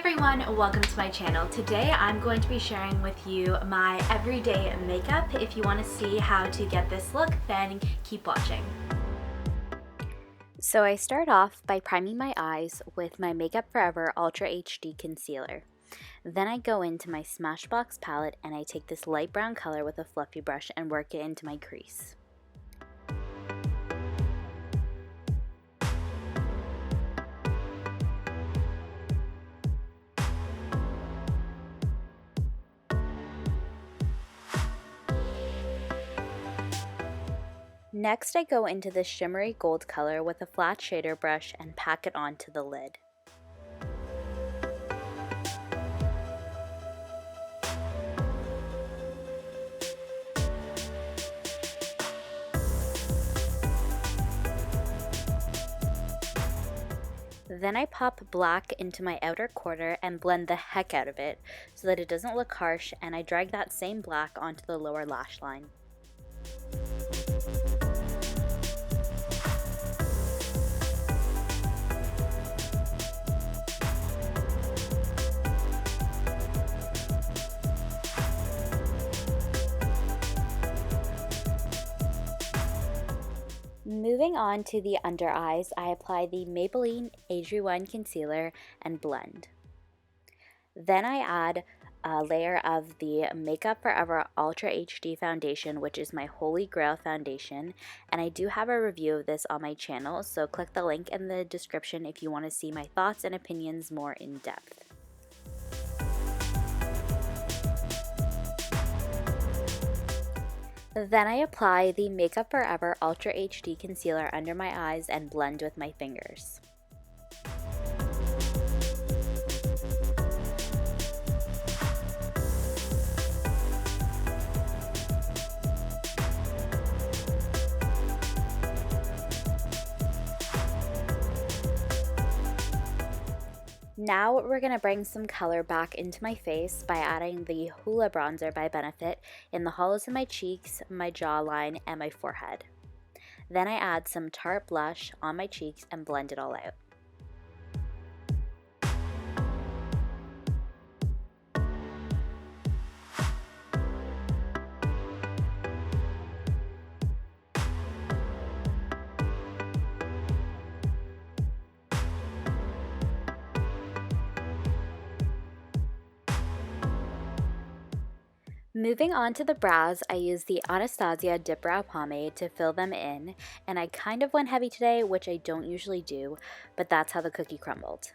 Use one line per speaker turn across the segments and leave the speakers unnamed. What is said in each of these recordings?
everyone, welcome to my channel. Today I'm going to be sharing with you my everyday makeup. If you want to see how to get this look, then keep watching.
So I start off by priming my eyes with my Makeup Forever Ultra HD Concealer. Then I go into my Smashbox palette and I take this light brown color with a fluffy brush and work it into my crease. Next, I go into this shimmery gold color with a flat shader brush and pack it onto the lid. Then I pop black into my outer corner and blend the heck out of it so that it doesn't look harsh, and I drag that same black onto the lower lash line. Moving on to the under eyes, I apply the Maybelline Age Rewind Concealer and blend. Then I add a layer of the Makeup Forever Ultra HD Foundation, which is my holy grail foundation, and I do have a review of this on my channel, so click the link in the description if you want to see my thoughts and opinions more in depth. Then I apply the Makeup Forever Ultra HD Concealer under my eyes and blend with my fingers. Now we're going to bring some color back into my face by adding the Hoola Bronzer by Benefit in the hollows of my cheeks, my jawline, and my forehead. Then I add some Tarte blush on my cheeks and blend it all out. Moving on to the brows, I use the Anastasia Dip Brow Pomade to fill them in, and I kind of went heavy today, which I don't usually do, but that's how the cookie crumbled.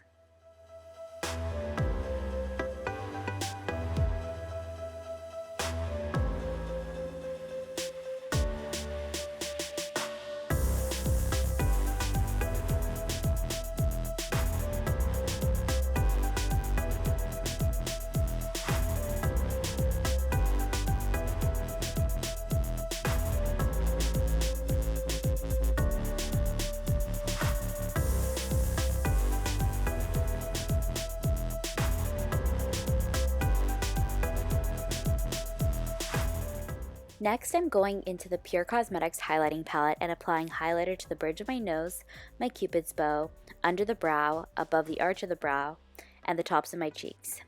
Next, I'm going into the Pure Cosmetics highlighting palette and applying highlighter to the bridge of my nose, my cupid's bow, under the brow, above the arch of the brow, and the tops of my cheeks.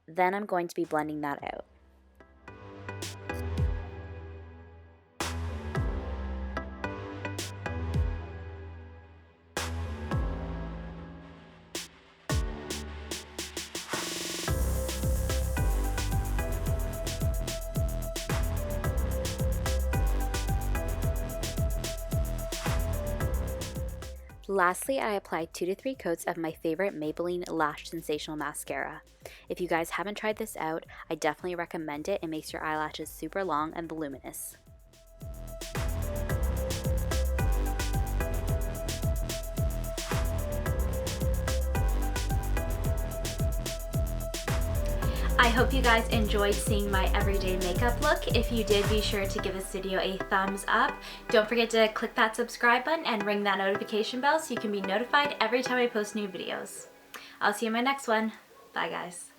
Then I'm going to be blending that out. Lastly, I applied 2 to 3 coats of my favorite Maybelline Lash Sensational Mascara. If you guys haven't tried this out, I definitely recommend it. It makes your eyelashes super long and voluminous.
I hope you guys enjoyed seeing my everyday makeup look. If you did, be sure to give this video a thumbs up. Don't forget to click that subscribe button and ring that notification bell so you can be notified every time I post new videos. I'll see you in my next one. Bye guys.